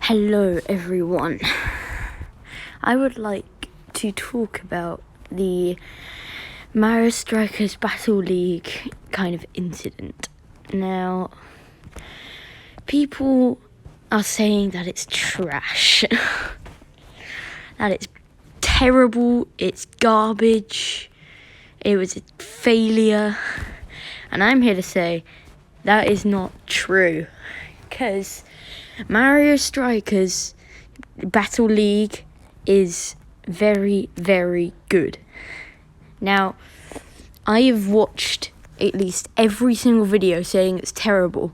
Hello everyone. I would like to talk about the Mario Strikers Battle League kind of incident. Now, people are saying that it's trash, that it's terrible, it's garbage, it was a failure, and I'm here to say that is not true, because Mario Strikers Battle League is very, very good. Now, I have watched at least every single video saying it's terrible,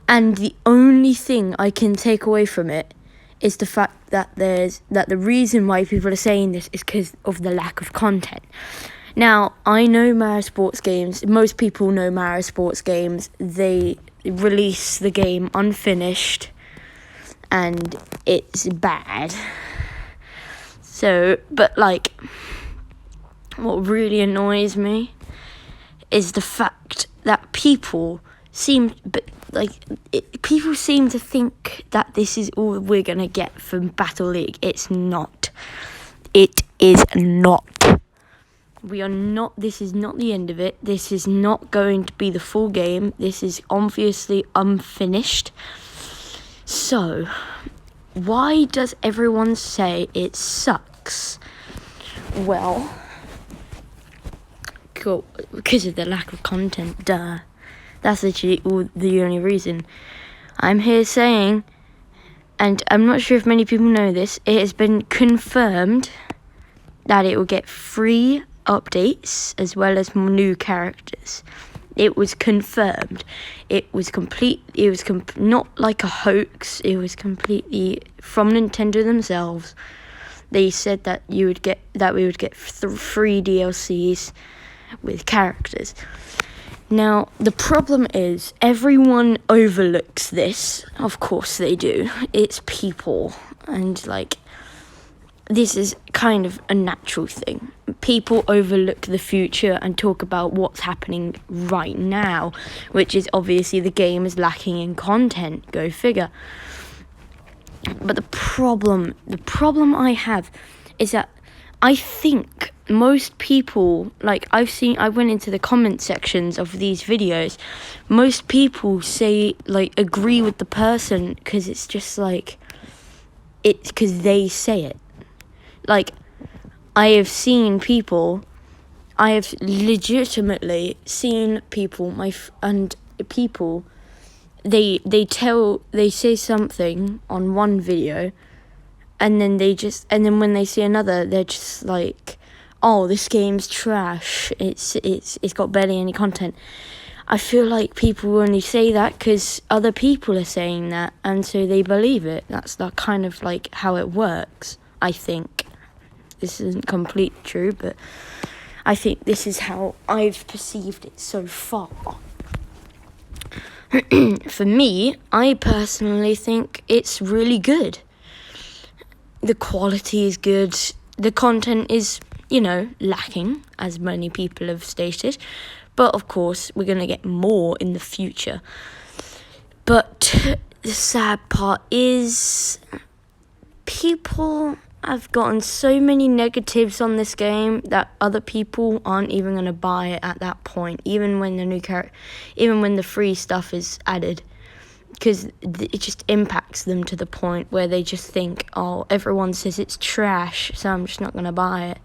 and the only thing I can take away from it is the fact that the reason why people are saying this is because of the lack of content. Now, I know Mario Sports games. Most people know Mario Sports games. They release the game unfinished, and it's bad. So, but like, what really annoys me is the fact that people seem to think that this is all we're gonna get from Battle League. It's not. It is not. We are not. This is not the end of it. This is not going to be the full game. This is obviously unfinished. So, why does everyone say it sucks? Well, cool, because of the lack of content, duh. That's literally the only reason. I'm here saying, and I'm not sure if many people know this, it has been confirmed that it will get free updates as well as new characters. It was confirmed. It was not like a hoax. It was completely from Nintendo themselves. They said that we would get free DLCs with characters. Now, the problem is everyone overlooks this. Of course they do. It's people, and this is kind of a natural thing. People overlook the future and talk about what's happening right now, which is obviously the game is lacking in content. Go figure. But the problem I have is that I think most people, I went into the comment sections of these videos, most people say, agree with the person, because it's just it's because they say it. I have legitimately seen people, they say something on one video, and then when they see another, they're just like, oh, this game's trash, it's got barely any content. I feel like people only say that because other people are saying that, and so they believe it. That's kind of how it works, I think. This isn't completely true, but I think this is how I've perceived it so far. For me, I personally think it's really good. The quality is good. The content is, lacking, as many people have stated. But, of course, we're going to get more in the future. But the sad part is people have gotten so many negatives on this game that other people aren't even going to buy it at that point, even when the free stuff is added, because it just impacts them to the point where they just think, oh, everyone says it's trash, so I'm just not going to buy it,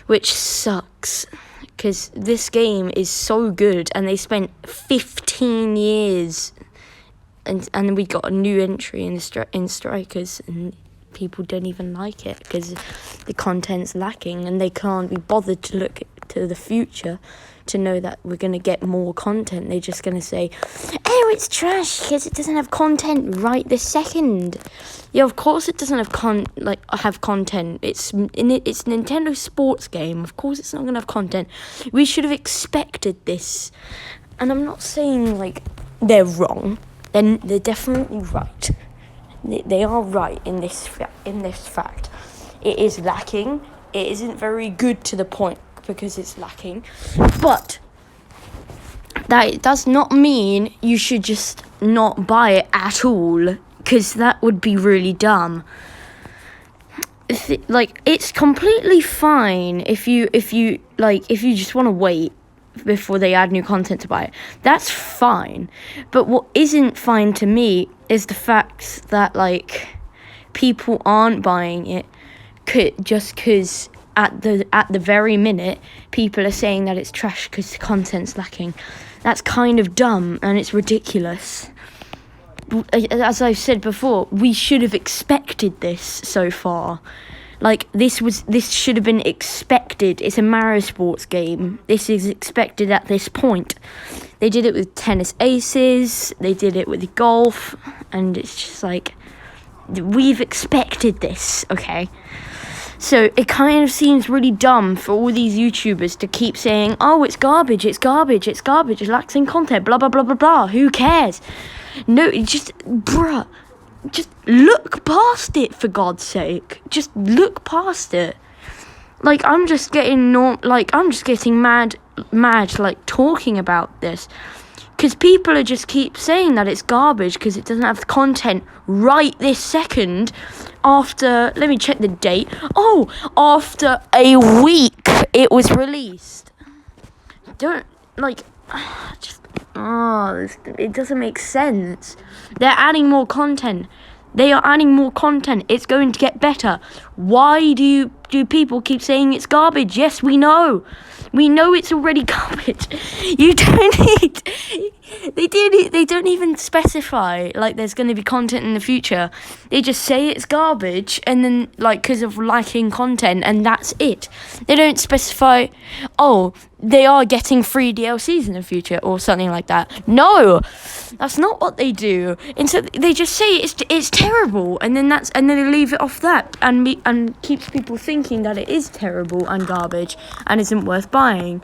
which sucks, because this game is so good, and they spent 15 years, and we got a new entry in Strikers, and people don't even like it because the content's lacking, and they can't be bothered to look to the future to know that we're going to get more content. They're just going to say, oh, it's trash because it doesn't have content right this second. Yeah, of course it doesn't have content. It's a Nintendo Sports game. Of course it's not going to have content. We should have expected this. And I'm not saying they're wrong. They're definitely right. They are right in this fact. It is lacking. It isn't very good to the point because it's lacking. But that does not mean you should just not buy it at all. because that would be really dumb. Like, it's completely fine if you just want to wait before they add new content to buy it. That's fine. But what isn't fine to me is the fact that, like, people aren't buying it just because at the very minute people are saying that it's trash because the content's lacking. That's kind of dumb and it's ridiculous. As I've said before, we should have expected this so far. Like, this should have been expected. It's a Mario Sports game. This is expected at this point. They did it with Tennis Aces. They did it with golf. And it's just like, we've expected this, okay? So it kind of seems really dumb for all these YouTubers to keep saying, oh, it's garbage, it's lacks in content, blah, blah, blah, blah, blah. Who cares? No, just look past it, for God's sake. Just look past it. Like, I'm just getting mad, like, talking about this. Because people are just keep saying that it's garbage because it doesn't have the content right this second after, let me check the date. Oh, after a week it was released. It doesn't make sense. They're adding more content. They are adding more content. It's going to get better. Why do people keep saying it's garbage? Yes, we know. We know it's already garbage. You don't need... They don't even specify, like, there's going to be content in the future. They just say it's garbage, and then, like, because of lacking content, and that's it. They don't specify, oh, they are getting free DLCs in the future, or something like that. No! That's not what they do. Instead, they just say it's terrible, and then they leave it off that, and keeps people thinking that it is terrible and garbage, and isn't worth buying.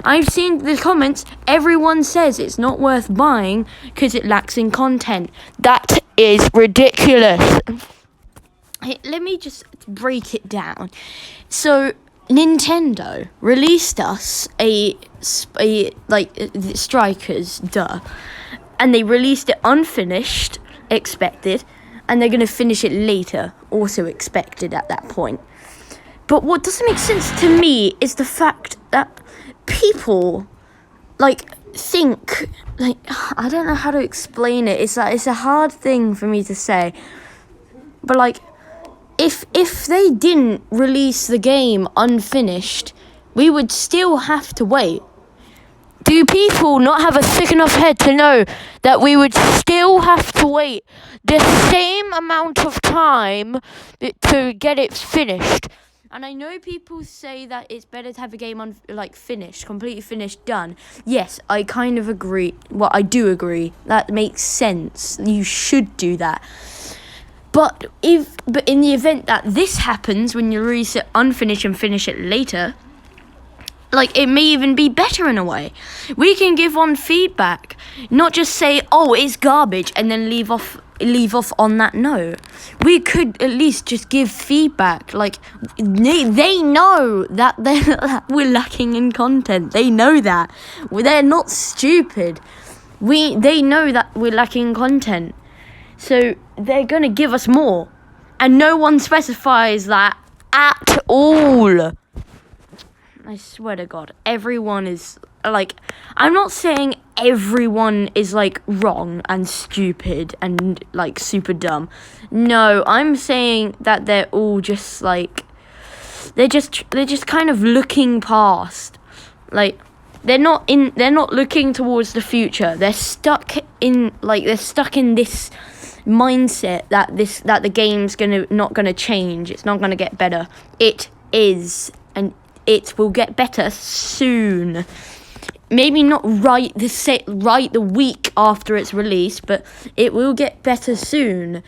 I've seen the comments, everyone says it's not worth buying because it lacks in content. That is ridiculous. Let me just break it down. So, Nintendo released us a Strikers, and they released it unfinished, expected, and they're going to finish it later, also expected at that point. But what doesn't make sense to me is the fact that people, like, think, like, I don't know how to explain it. It's a hard thing for me to say. But, like, if they didn't release the game unfinished, we would still have to wait. Do people not have a thick enough head to know that we would still have to wait the same amount of time to get it finished? And I know people say that it's better to have a game finished, completely finished, done. Yes, I kind of agree. Well, I do agree. That makes sense. You should do that. But in the event that this happens, when you release it unfinished and finish it later, like, it may even be better in a way. We can give on feedback, not just say, oh, it's garbage, and then leave off on that note. We could at least just give feedback. Like, they know that we're lacking in content. They know that. They're not stupid. They know that we're lacking content. So they're going to give us more. And no one specifies that at all. I swear to God, everyone is, like, I'm not saying everyone is, like, wrong and stupid and, like, super dumb. No, I'm saying that they're all just, like, they're just kind of looking past. Like, they're not looking towards the future. They're stuck in this mindset that the game's not gonna change. It's not gonna get better. It is, and it will get better soon. Maybe not right the week after it's released, but it will get better soon.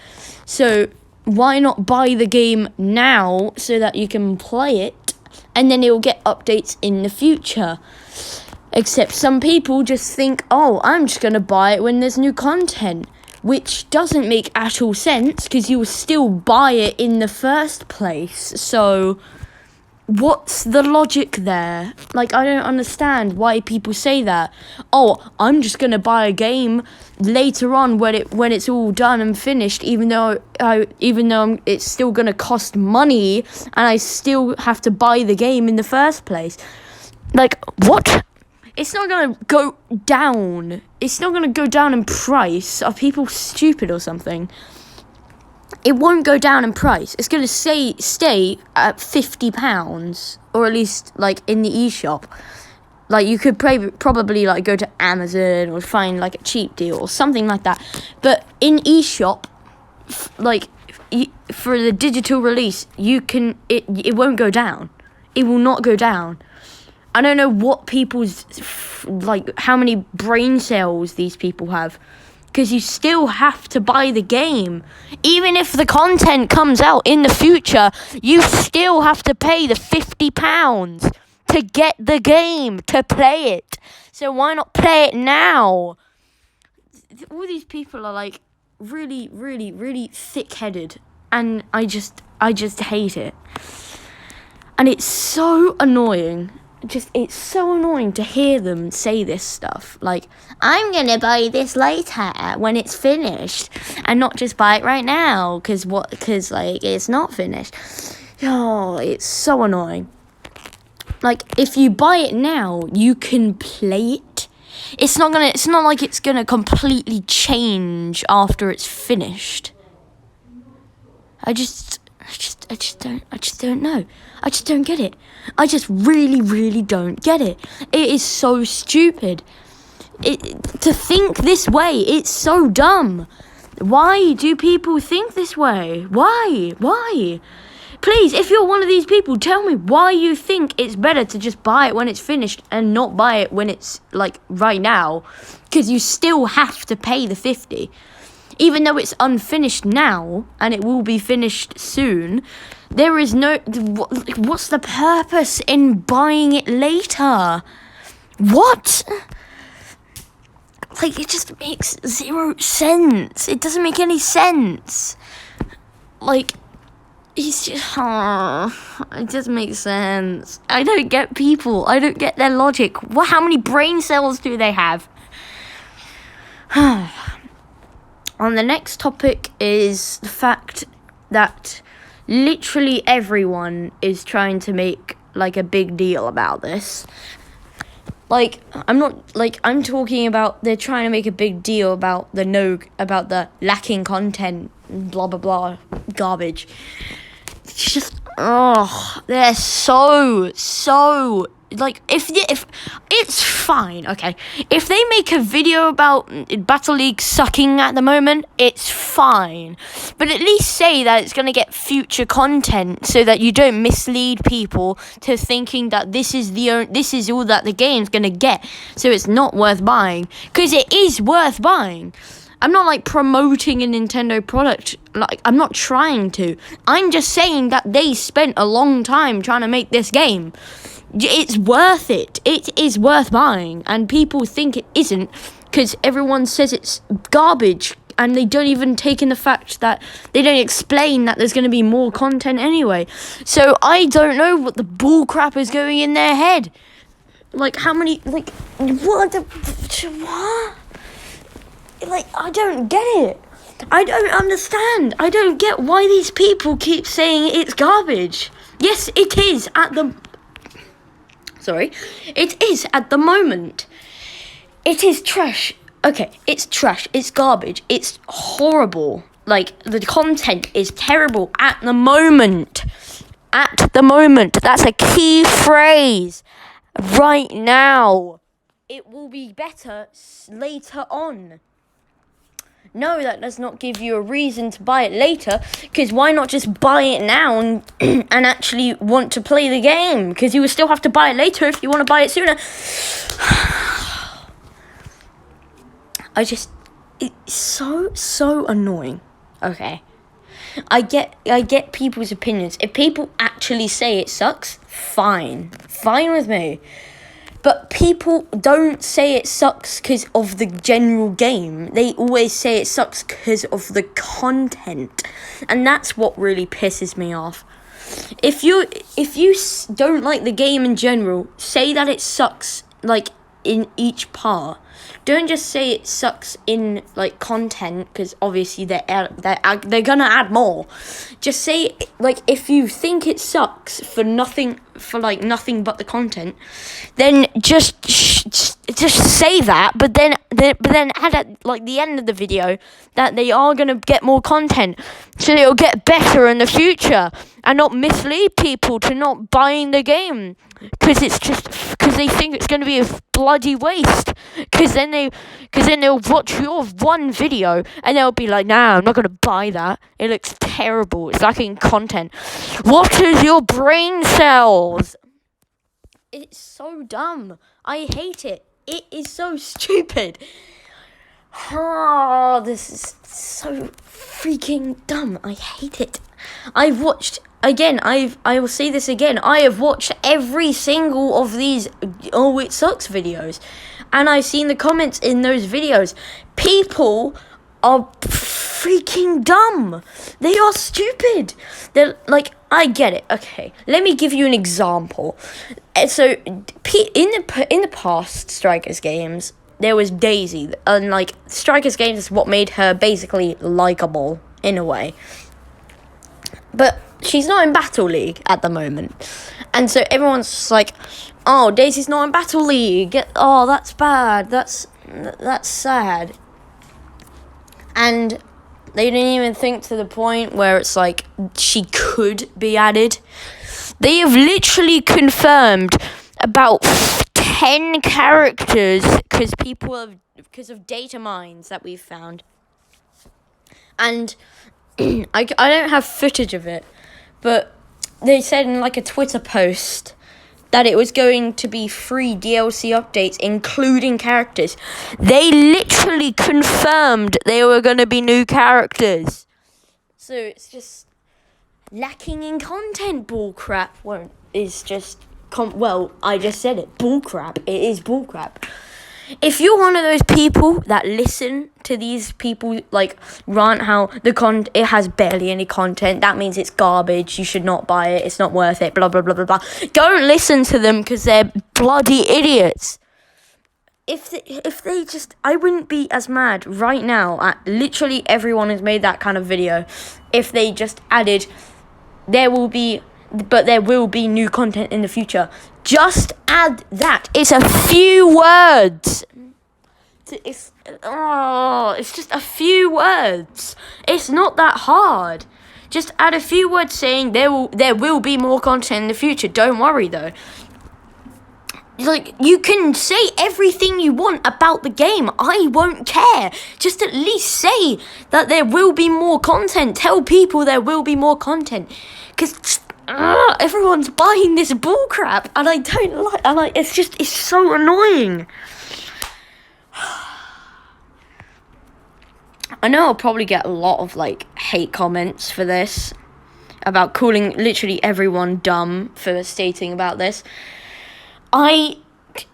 So why not buy the game now so that you can play it, and then it will get updates in the future. Except some people just think, oh, I'm just going to buy it when there's new content, which doesn't make actual sense because you will still buy it in the first place. So what's the logic there? Like, I don't understand why people say that. Oh, I'm just gonna buy a game later on when it's all done and finished, even though it's still gonna cost money and I still have to buy the game in the first place. Like, what? It's not gonna go down. It's not gonna go down in price. Are people stupid or something? It won't go down in price. It's going to stay at £50, or at least, like, in the eShop. Like, you could probably, like, go to Amazon or find, like, a cheap deal or something like that. But in eShop, like, for the digital release, it won't go down. It will not go down. I don't know what people's, like, how many brain cells these people have. Because you still have to buy the game. Even if the content comes out in the future, you still have to pay the £50 to get the game, to play it. So why not play it now? All these people are like really, really, really thick-headed. And I just hate it. And it's so annoying. It's so annoying to hear them say this stuff. Like, I'm going to buy this later when it's finished and not just buy it right now because like, it's not finished. Oh, it's so annoying. Like, if you buy it now, you can play it. It's not like it's going to completely change after it's finished. I just don't know. I just don't get it. I just really, really don't get it. It is so stupid. To think this way, it's so dumb. Why do people think this way? Why? Please, if you're one of these people, tell me why you think it's better to just buy it when it's finished and not buy it when it's, like, right now. Because you still have to pay the 50. Even though it's unfinished now, and it will be finished soon, there is no... What's the purpose in buying it later? What? Like, it just makes zero sense. It doesn't make any sense. Like, it's just... it doesn't make sense. I don't get people. I don't get their logic. How many brain cells do they have? On the next topic is the fact that literally everyone is trying to make, like, a big deal about this. Like, I'm talking about they're trying to make a big deal about the lacking content, blah, blah, blah, garbage. It's just, they're so... Like, if it's fine, okay. If they make a video about Battle League sucking at the moment, it's fine. But at least say that it's going to get future content so that you don't mislead people to thinking that this is all that the game's going to get. So it's not worth buying. Because it is worth buying. I'm not, like, promoting a Nintendo product. Like, I'm not trying to. I'm just saying that they spent a long time trying to make this game. It's worth it. It is worth buying. And people think it isn't because everyone says it's garbage. And they don't even take in the fact that they don't explain that there's going to be more content anyway. So I don't know what the bull crap is going in their head. Like, how many, like, what? Like, I don't get it. I don't understand. I don't get why these people keep saying it's garbage. Yes, it is at the... It is at the moment. It is trash. Okay, it's trash. It's garbage. It's horrible. Like, the content is terrible at the moment. At the moment. That's a key phrase. Right now. It will be better later on. No, that does not give you a reason to buy it later, because why not just buy it now and actually want to play the game? Because you will still have to buy it later if you want to buy it sooner. It's so annoying. Okay. I get people's opinions. If people actually say it sucks, fine. Fine with me. But people don't say it sucks because of the general game. They always say it sucks because of the content. And that's what really pisses me off. if you don't like the game in general, say that it sucks like in each part. Don't just say it sucks in like content, because obviously they're gonna add more. Just say like if you think it sucks for nothing but the content, then just say that. But then add at like the end of the video that they are gonna get more content, so it'll get better in the future, and not mislead people to not buying the game. Because they think it's going to be a bloody waste. Because then they'll watch your one video and they'll be like, nah, I'm not going to buy that. It looks terrible. It's lacking content. What is your brain cells? It's so dumb. I hate it. It is so stupid. Oh, this is so freaking dumb. I hate it. I will say this again. I have watched every single of these Oh It Sucks videos, and I've seen the comments in those videos. People are freaking dumb. They are stupid. They're like, I get it. Okay, let me give you an example. So, in the past Strikers games, there was Daisy, and like Strikers games is what made her basically likable in a way. But she's not in Battle League at the moment. And so everyone's just like, oh, Daisy's not in Battle League. Oh, that's bad. That's sad. And they didn't even think to the point where it's like she could be added. They have literally confirmed about 10 characters because of data mines that we've found. And I don't have footage of it, but they said in like a Twitter post that it was going to be free DLC updates, including characters. They literally confirmed they were going to be new characters. So it's just lacking in content bullcrap. I just said it. Bullcrap. It is bullcrap. If you're one of those people that listen to these people like rant how it has barely any content, that means it's garbage, you should not buy it, it's not worth it, blah blah blah blah blah. Don't listen to them, because they're bloody idiots. I wouldn't be as mad right now at literally everyone who's made that kind of video if they just added there will be new content in the future. Just add that. It's a few words. It's just a few words. It's not that hard. Just add a few words saying there will be more content in the future. Don't worry though. Like, you can say everything you want about the game. I won't care. Just at least say that there will be more content. Tell people there will be more content. Because everyone's buying this bullcrap, and I don't like. And it's so annoying. I know I'll probably get a lot of like hate comments for this, about calling literally everyone dumb for stating about this.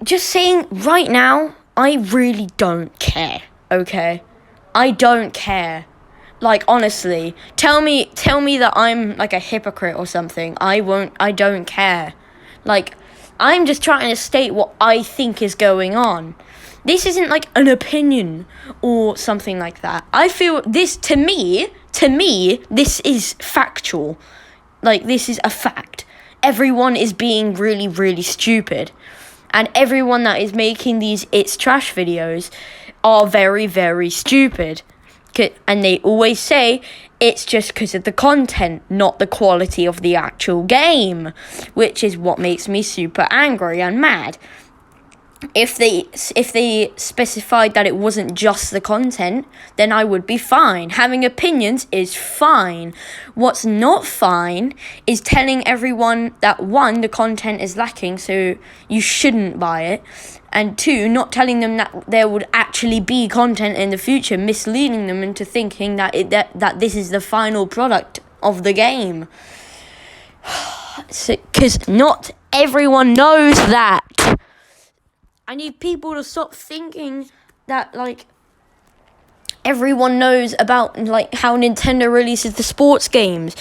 Just saying right now, I really don't care. Okay, I don't care. Like, honestly, tell me that I'm like a hypocrite or something. I don't care. Like, I'm just trying to state what I think is going on. This isn't like an opinion or something like that. I feel this, to me, this is factual. Like, this is a fact. Everyone is being really, really stupid. And everyone that is making these It's Trash videos are very, very stupid. And they always say it's just because of the content, not the quality of the actual game, which is what makes me super angry and mad. If they specified that it wasn't just the content, then I would be fine. Having opinions is fine. What's not fine is telling everyone that, one, the content is lacking, so you shouldn't buy it, and two, not telling them that there would actually be content in the future, misleading them into thinking that this is the final product of the game. Because not everyone knows that. I need people to stop thinking that, like, everyone knows about like how Nintendo releases the sports games.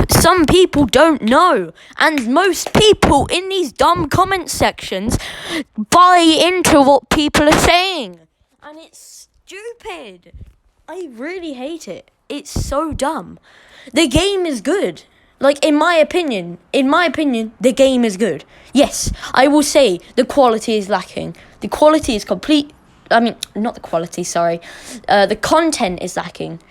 Some people don't know, and most people in these dumb comment sections buy into what people are saying, and it's stupid. I really hate it. It's so dumb. The game is good. Like, in my opinion, the game is good. Yes, I will say the quality is lacking. The quality is complete. I mean, not the quality, sorry. The content is lacking.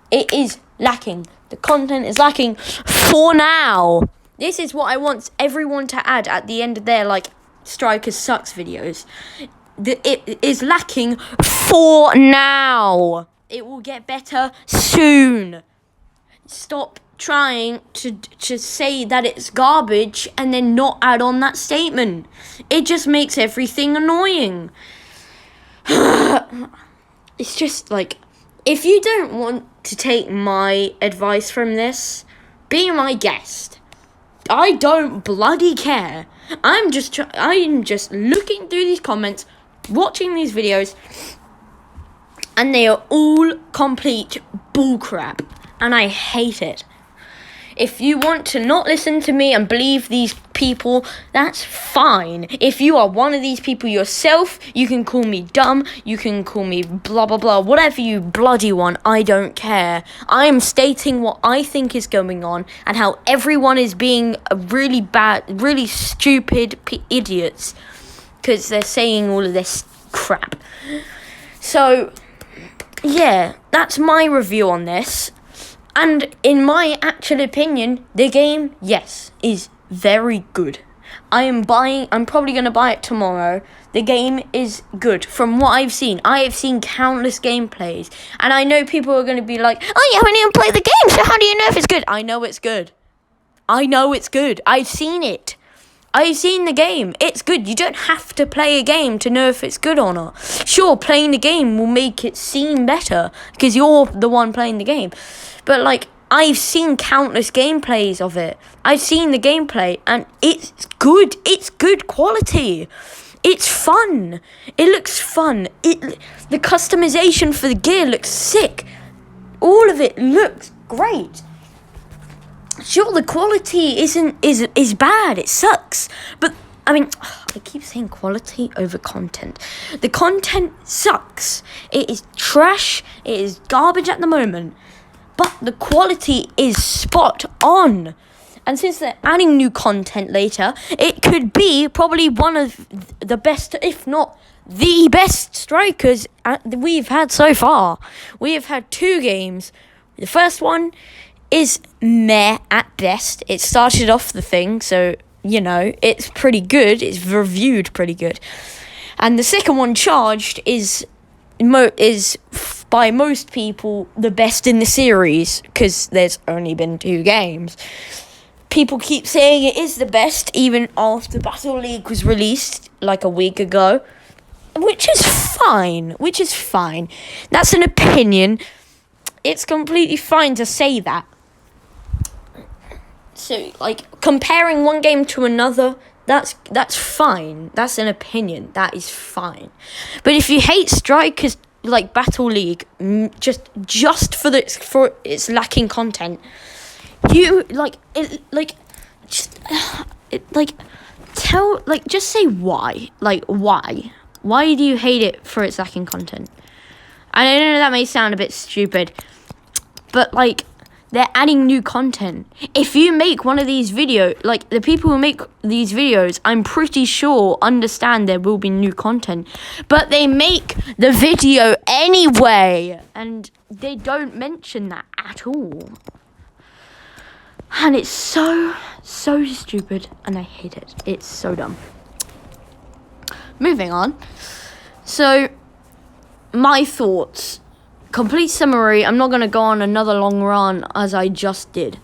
It is lacking. The content is lacking for now. This is what I want everyone to add at the end of their, like, Strikers Sucks videos. It is lacking for now. It will get better soon. Stop trying to say that it's garbage and then not add on that statement. It just makes everything annoying. It's just like, if you don't want to take my advice from this, be my guest. I don't bloody care. I'm just looking through these comments, watching these videos, and they are all complete bullcrap, and I hate it. If you want to not listen to me and believe these people, that's fine. If you are one of these people yourself, you can call me dumb, you can call me blah blah blah, whatever you bloody want, I don't care. I am stating what I think is going on and how everyone is being really bad, really stupid idiots because they're saying all of this crap. So, yeah, that's my review on this. And in my actual opinion, the game, yes, is very good. I'm probably going to buy it tomorrow. The game is good. From what I've seen, I have seen countless gameplays. And I know people are going to be like, oh, you haven't even played the game, so how do you know if it's good? I know it's good. I've seen it. I've seen the game. It's good. You don't have to play a game to know if it's good or not. Sure, playing the game will make it seem better because you're the one playing the game. But, like, I've seen countless gameplays of it. I've seen the gameplay, and it's good. It's good quality. It's fun. It looks fun. The customization for the gear looks sick. All of it looks great. Sure, the quality is bad. It sucks. But, I mean, I keep saying quality over content. The content sucks. It is trash. It is garbage at the moment. But the quality is spot on. And since they're adding new content later, it could be probably one of the best, if not the best strikers we've had so far. We have had 2 games. The first one is meh at best. It started off the thing, so, you know, it's pretty good. It's reviewed pretty good. And the second one, Charged, is by most people the best in the series because there's only been 2 games. People keep saying it is the best even after Battle League was released like a week ago, which is fine. That's an opinion. It's completely fine to say that. So, like, comparing one game to another, that's fine. That's an opinion. That is fine. But if you hate Strikers like Battle League, just for its lacking content, you just say why. Like, why? Why do you hate it for its lacking content? I know that may sound a bit stupid, but like, they're adding new content. If you make one of these videos, like the people who make these videos, I'm pretty sure understand there will be new content. But they make the video anyway, and they don't mention that at all. And it's so stupid, and I hate it. It's so dumb. Moving on. So, my thoughts. Complete summary, I'm not going to go on another long run as I just did.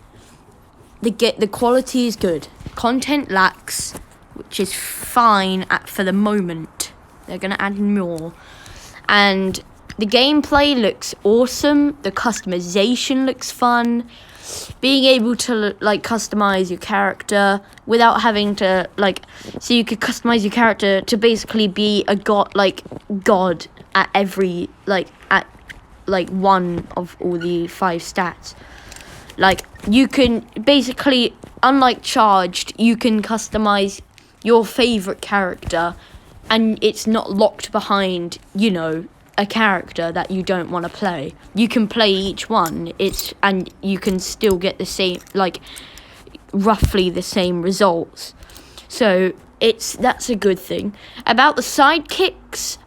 The quality is good. Content lacks, which is fine for the moment. They're going to add more. And the gameplay looks awesome. The customization looks fun. Being able to, like, customize your character without having to, like... So you could customize your character to basically be a god, like, god at every, like, at like one of all the 5 stats. Like, you can basically, unlike Charged, you can customize your favorite character, and it's not locked behind, you know, a character that you don't want to play. You can play each one, and you can still get the same, like, roughly the same results. So that's a good thing. About the sidekicks,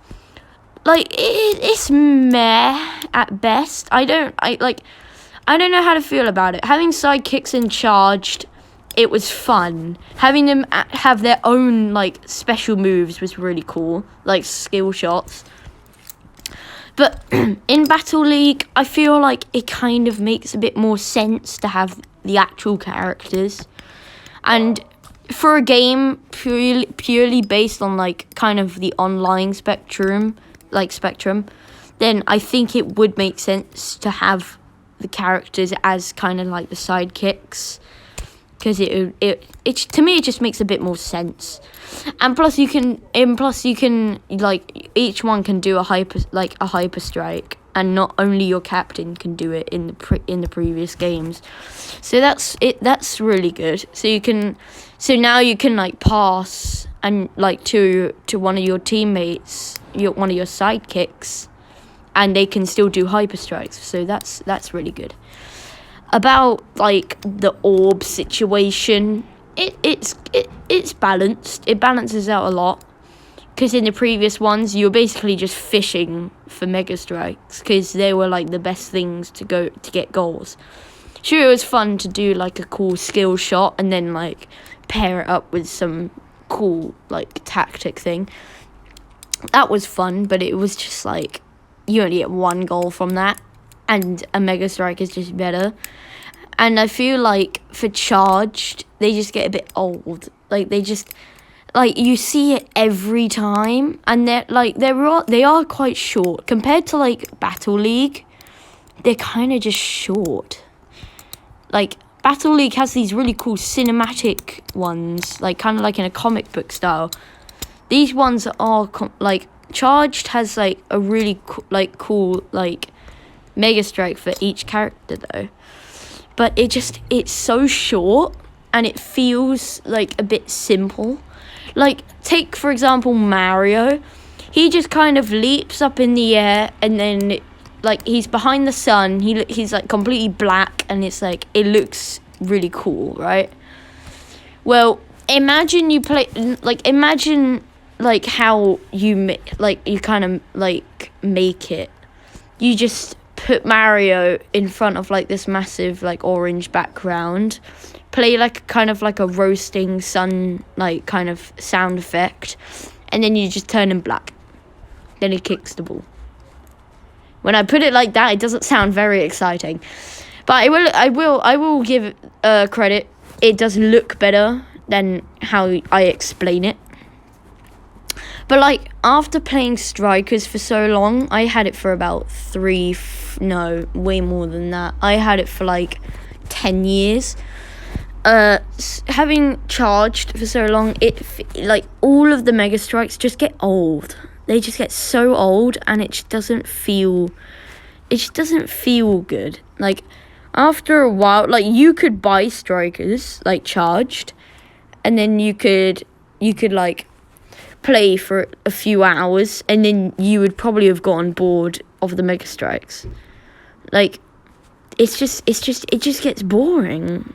like, it's meh at best. I don't know how to feel about it. Having sidekicks in Charged, it was fun. Having them have their own, like, special moves was really cool, like skill shots. But in Battle League, I feel like it kind of makes a bit more sense to have the actual characters. And for a game purely based on, like, kind of the online spectrum, then I think it would make sense to have the characters as kind of like the sidekicks, because it to me it just makes a bit more sense. And plus you can like, each one can do a hyper strike, and not only your captain can do it in the previous games. So that's really good. So now you can like pass and like to one of your teammates, one of your sidekicks, and they can still do hyper strikes. So that's really good. About like the orb situation, it's balanced. It balances out a lot, because in the previous ones you were basically just fishing for mega strikes, because they were like the best things to get goals. Sure, it was fun to do like a cool skill shot and then like pair it up with some cool like tactic thing. That was fun, but it was just like, you only get one goal from that, and a mega strike is just better. And I feel like for Charged, they just get a bit old. Like, they just, like, you see it every time, and they are quite short compared to like Battle League. They're kind of just short. Like, Battle League has these really cool cinematic ones, like kind of like in a comic book style. These ones are like, Charged has like a really cool like mega strike for each character though, but it's so short and it feels like a bit simple. Like, take for example Mario. He just kind of leaps up in the air, and then like he's behind the sun. He's like completely black, and it's like, it looks really cool, right? Well, imagine like how you kind of like make it. You just put Mario in front of like this massive like orange background, play like kind of like a roasting sun like kind of sound effect, and then you just turn him black. Then he kicks the ball. When I put it like that, it doesn't sound very exciting, but I will give credit. It does look better than how I explain it. But like, after playing Strikers for so long, I had it for about way more than that. I had it for like 10 years. Having Charged for so long, like all of the mega strikes just get old. They just get so old, and it just doesn't feel good. Like, after a while, like, you could buy Strikers like Charged, and then you could like play for a few hours, and then you would probably have gotten bored of the mega strikes. Like, it just gets boring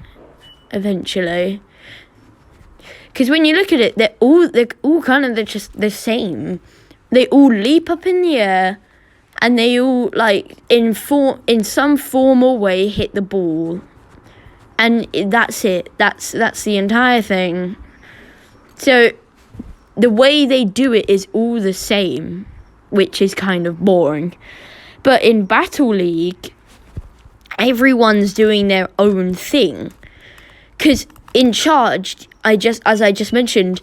eventually, because when you look at it, they're all kind of just the same. They all leap up in the air, and they all like in some formal way hit the ball, and that's it. That's the entire thing. So the way they do it is all the same, which is kind of boring. But in Battle League, everyone's doing their own thing. Because in Charged, as I just mentioned,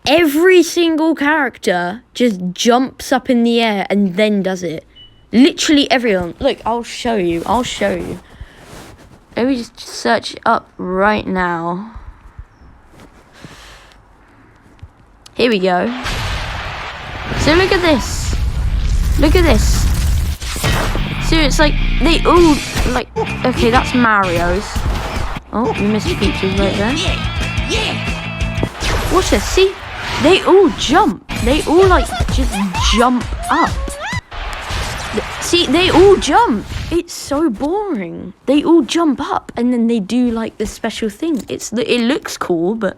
every single character just jumps up in the air and then does it. Literally everyone. Look, I'll show you. Let me just search it up right now. Here we go. So look at this. So it's like, they all, like, okay, that's Mario's. Oh, you missed Peach's right there. Watch this, see? They all jump. They all, like, just jump up. See, they all jump. It's so boring. They all jump up and then they do, like, the special thing. It looks cool, but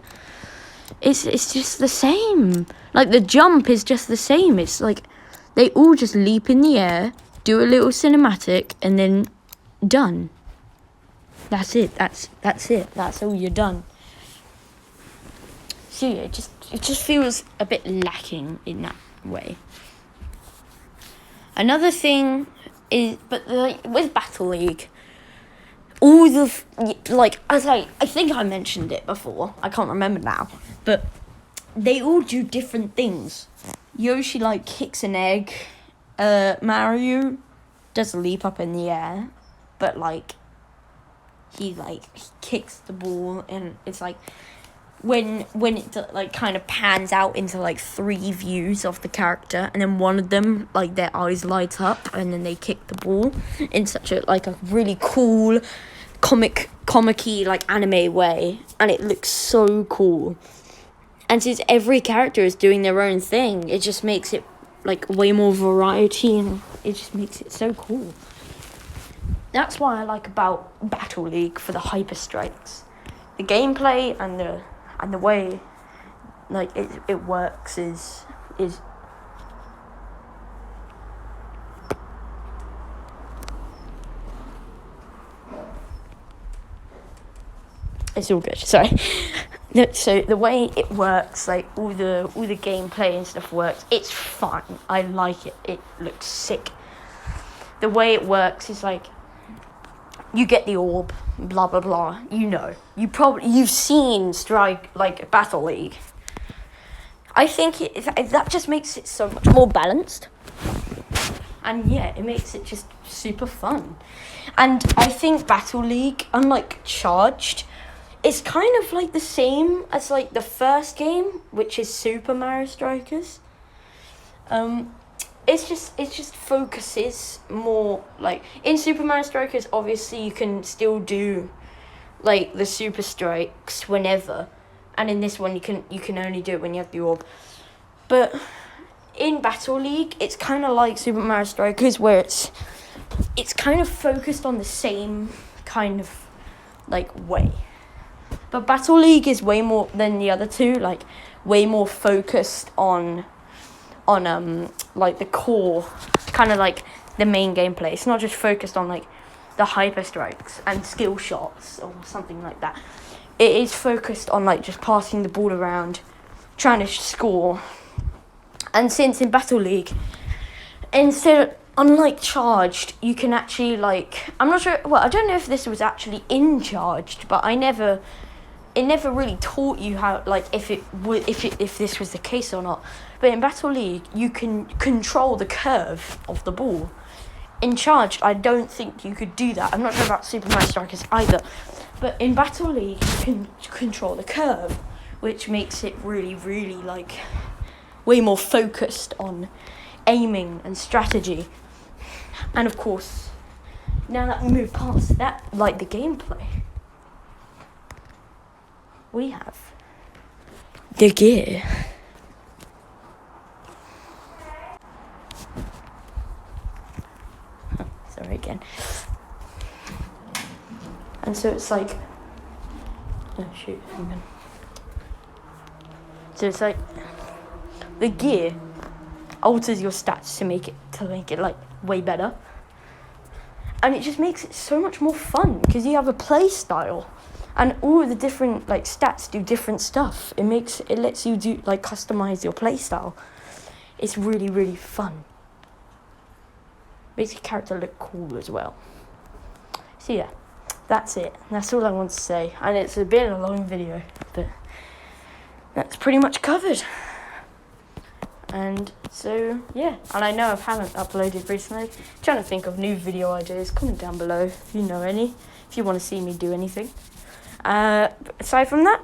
it's just the same. Like, the jump is just the same. It's like, they all just leap in the air, do a little cinematic, and then done. That's it. That's it. That's all you're done. So yeah, it just feels a bit lacking in that way. Another thing is, but like with Battle League, all the like I think I mentioned it before. I can't remember now, but they all do different things. Yoshi like kicks an egg. Mario does a leap up in the air, but like he kicks the ball, and it's like when it like kind of pans out into like 3 views of the character, and then one of them like their eyes light up, and then they kick the ball in such a like a really cool comic-y like anime way, and it looks so cool. And since every character is doing their own thing, it just makes it like way more variety, and it just makes it so cool. That's what I like about Battle League for the Hyper Strikes. The gameplay and the way like it works is it's all good. Sorry. So the way it works, like all the gameplay and stuff works. It's fun. I like it. It looks sick. The way it works is like you get the orb, blah blah blah. You know, you've seen Battle League. I think that just makes it so much more balanced. And yeah, it makes it just super fun. And I think Battle League, unlike Charged, it's kind of like the same as like the first game, which is Super Mario Strikers. It just focuses more like in Super Mario Strikers. Obviously, you can still do like the super strikes whenever, and in this one you can only do it when you have the orb. But in Battle League, it's kind of like Super Mario Strikers, where it's kind of focused on the same kind of like way. But Battle League is way more than the other two, like way more focused on like the core, kind of like the main gameplay. It's not just focused on like the hyper strikes and skill shots or something like that. It is focused on like just passing the ball around, trying to score. And since in Battle League, unlike Charged, you can actually like, I'm not sure, well, I don't know if this was actually in Charged, but it never really taught you how, like, if this was the case or not. But in Battle League, you can control the curve of the ball. In Charged, I don't think you could do that. I'm not sure about Super Mario Strikers either. But in Battle League, you can control the curve, which makes it really, really, like, way more focused on aiming and strategy. And of course, now that we move past that, like the gameplay, we have the gear. Sorry again. And so it's like, oh shoot, hang on. So it's like the gear alters your stats to make it like way better, and it just makes it so much more fun because you have a play style, and all of the different like stats do different stuff. It lets you do like customize your play style. It's really, really fun. Makes your character look cool as well. So yeah, that's it. That's all I want to say. And it's been a long video, but that's pretty much covered. And so yeah, and I know I haven't uploaded recently. Trying to think of new video ideas. Comment down below if you know any. If you want to see me do anything. Aside from that,